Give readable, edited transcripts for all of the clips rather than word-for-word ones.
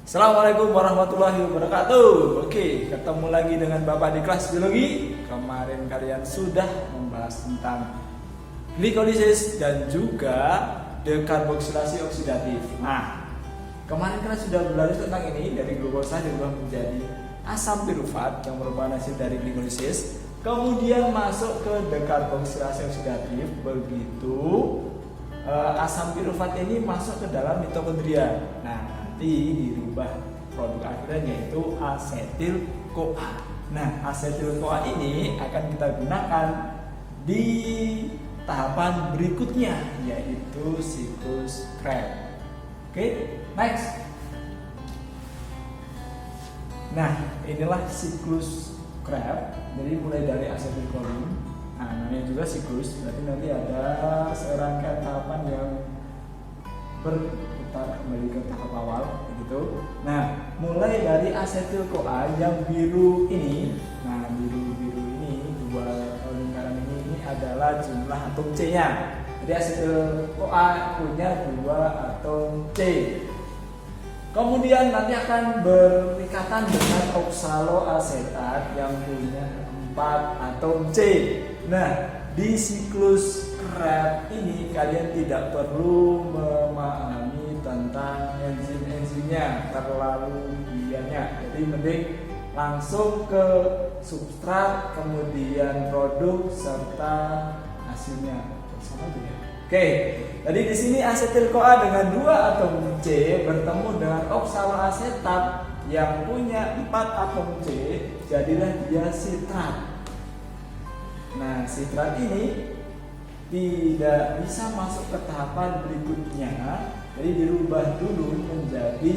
Assalamualaikum warahmatullahi wabarakatuh. Oke, ketemu lagi dengan Bapak di kelas biologi. Kemarin kalian sudah membahas tentang glikolisis dan juga dekarboksilasi oksidatif. Nah, kemarin kalian sudah belajar tentang ini, dari glukosa dirubah menjadi asam pirufat yang merupakan hasil dari glikolisis, kemudian masuk ke dekarboksilasi oksidatif. Begitu asam pirufat ini masuk ke dalam mitokondria. Nah, dirubah produk akhirnya yaitu asetil CoA. Nah, asetil CoA ini akan kita gunakan di tahapan berikutnya, yaitu siklus Krebs. Oke, next. Nah, inilah siklus Krebs. Jadi mulai dari asetilkolin. Nah, namanya juga siklus. Berarti nanti ada serangkaian tahapan yang berputar kembali ke tahap awal, begitu. Nah, mulai dari asetil CoA yang biru ini. Nah, biru ini dua lingkaran ini adalah jumlah atom C-nya. Jadi asetil CoA punya 2 atom C. Kemudian nanti akan berikatan dengan oksaloasetat yang punya 4 atom C. Nah, di siklus Krebs ini kalian tidak perlu memahami tentang enzim-enzimnya terlalu banyak. Jadi mending langsung ke substrat, kemudian produk serta hasilnya. Sama aja ya. Oke, jadi di sini asetil CoA dengan 2 atom C bertemu dengan oksaloasetat yang punya 4 atom C, jadilah dia sitrat. Nah, sitrat ini tidak bisa masuk ke tahapan berikutnya, jadi dirubah dulu menjadi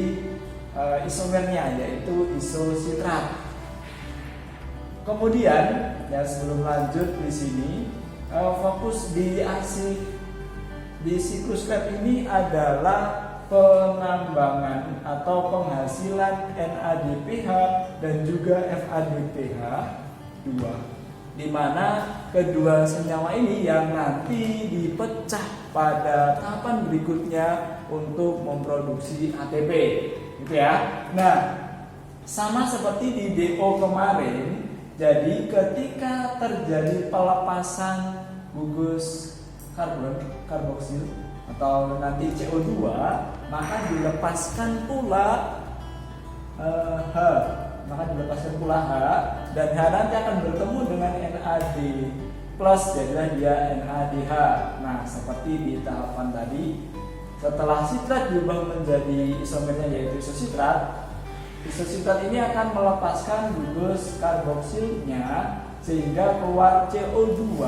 isomernya, yaitu isositrat. Kemudian, ya sebelum lanjut di sini, fokus di siklus Krebs ini adalah penambangan atau penghasilan NADPH dan juga FADPH2, di mana kedua senyawa ini yang nanti dipecah pada tahapan berikutnya untuk memproduksi ATP, gitu ya. Nah, sama seperti di DO kemarin, jadi ketika terjadi pelepasan gugus karboksil atau nanti CO2, maka dilepaskan pula H, dan H nanti akan bertemu dengan NAD plus, jadilah dia NADH. Nah, seperti di tahapan tadi, setelah sitrat diubah menjadi isomernya yaitu isositrat, isositrat ini akan melepaskan gugus karboksilnya sehingga keluar CO2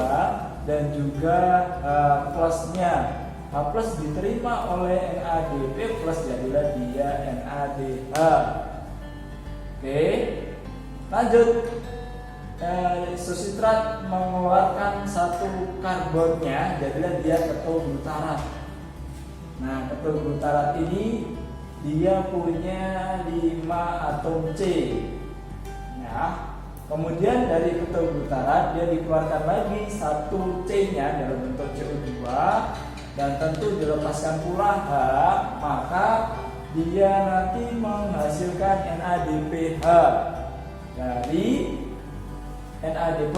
dan juga plusnya. H plus diterima oleh NADP plus, jadilah dia NADH. Oke, lanjut. Isositrat mengeluarkan satu karbonnya, jadilah dia ketul glutarat. Nah, ketul glutarat ini dia punya 5 atom C. Ya. Kemudian dari ketul glutarat dia dikeluarkan lagi satu C-nya dalam bentuk CO2 dan tentu dilepaskan pula H, maka dia nanti menghasilkan NADPH dari NAD+,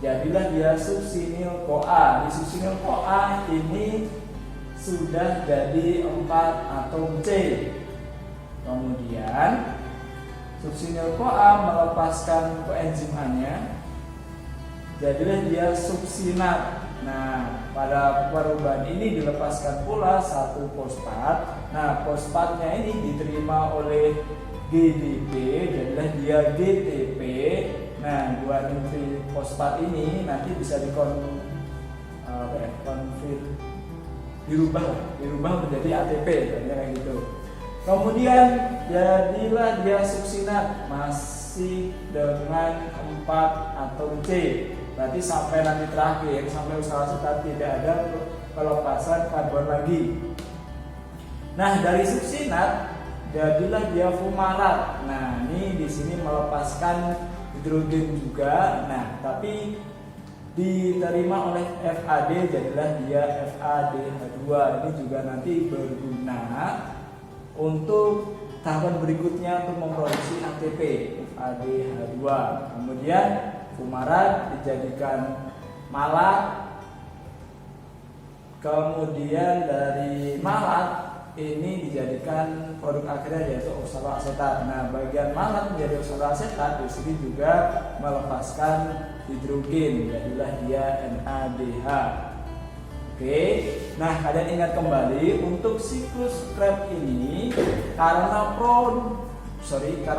jadilah dia suksinil CoA. Di suksinil CoA ini sudah jadi 4 atom C. Kemudian suksinil CoA melepaskan koenzim A-nya, jadilah dia suksinat. Nah, pada perubahan ini dilepaskan pula satu fosfat. Nah, fosfatnya ini diterima oleh GDP, jadilah dia GTP. Nah, guanin fosfat ini nanti bisa dirubah menjadi ATP, kayak gitu. Kemudian jadilah dia suksinat, masih dengan 4 atom C. Berarti sampai nanti terakhir, sampai oksaloasetat tidak ada pelepasan karbon lagi. Nah, dari suksinat jadilah dia fumarat. Nah, ini di sini melepaskan hidrogen juga. Nah, tapi diterima oleh FAD, jadilah dia FADH2. Ini juga nanti berguna untuk tahapan berikutnya untuk memproduksi ATP ADH2. Kemudian fumarat dijadikan malat. Kemudian dari malat ini dijadikan produk akhirnya yaitu oksaloasetat. Nah, bagian malat menjadi oksaloasetat di sini juga melepaskan hidrogen, jadilah dia NADH. Oke, nah kalian ingat kembali untuk siklus Krebs ini karena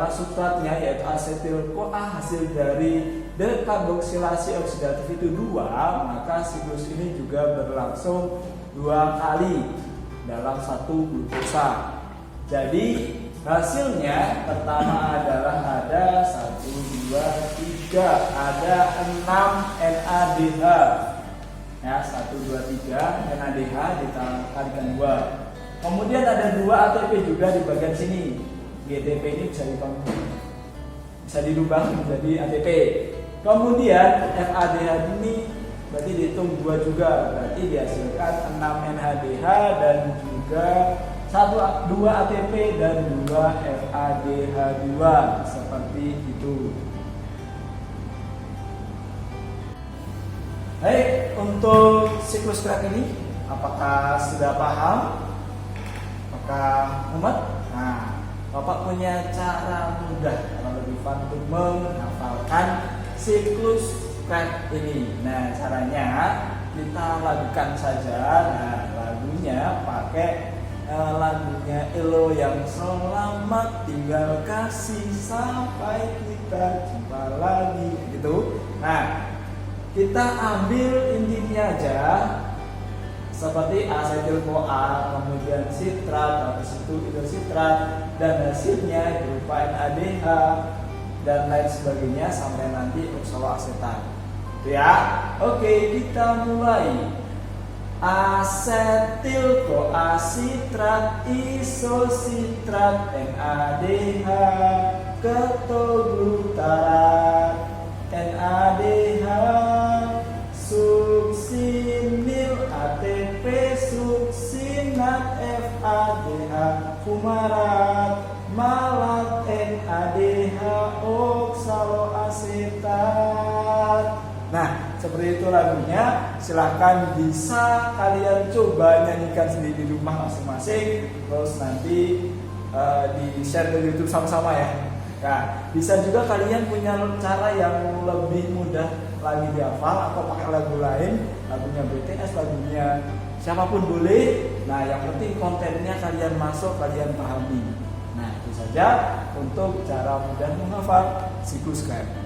substratnya yaitu asetil CoA hasil dari dekarboksilasi oksidatif itu 2, maka siklus ini juga berlangsung 2 kali dalam satu glukosa. Jadi hasilnya pertama adalah ada 1, 2, 3, ada 6 NADH. Ya, 1, 2, 3 NADH dikalikan 2. Kemudian ada 2 ATP juga di bagian sini. GTP ini bisa dirubah menjadi ATP. Kemudian FADH ini berarti dihitung 2 juga, berarti dihasilkan 6 NADH dan juga 2 ATP dan 2 FADH2 seperti itu. Baik, untuk siklus Krebs ini apakah sudah paham? Apakah mumet? Nah, Bapak punya cara mudah kalau lebih fun untuk menghafalkan siklus Krebs ini. Nah, caranya kita lakukan saja. Nah, lagunya pakai lagunya Elo yang selamat tinggal kasih sampai kita jumpa lagi gitu. Nah, kita ambil intinya aja seperti asetil CoA, kemudian sitrat, habis itu hidrositrat, dan hasilnya berupa NADH dan lain sebagainya sampai nanti oksaloasetat. Ya, oke, kita mulai. Asetil CoA sitrat isositrat NADH ketoglutarat NADH suksinil ATP suksinat FADH fumarat malat NADH oksaloasetat. Nah, seperti itu lagunya. Silahkan bisa kalian coba nyanyikan sendiri di rumah masing-masing. Terus nanti di share ke YouTube sama-sama ya. Nah, bisa juga kalian punya cara yang lebih mudah lagi dihafal atau pakai lagu lain, lagunya BTS, lagunya siapapun boleh. Nah, yang penting kontennya kalian masuk, kalian pahami. Nah, itu saja untuk cara mudah menghafal siklus Krebs.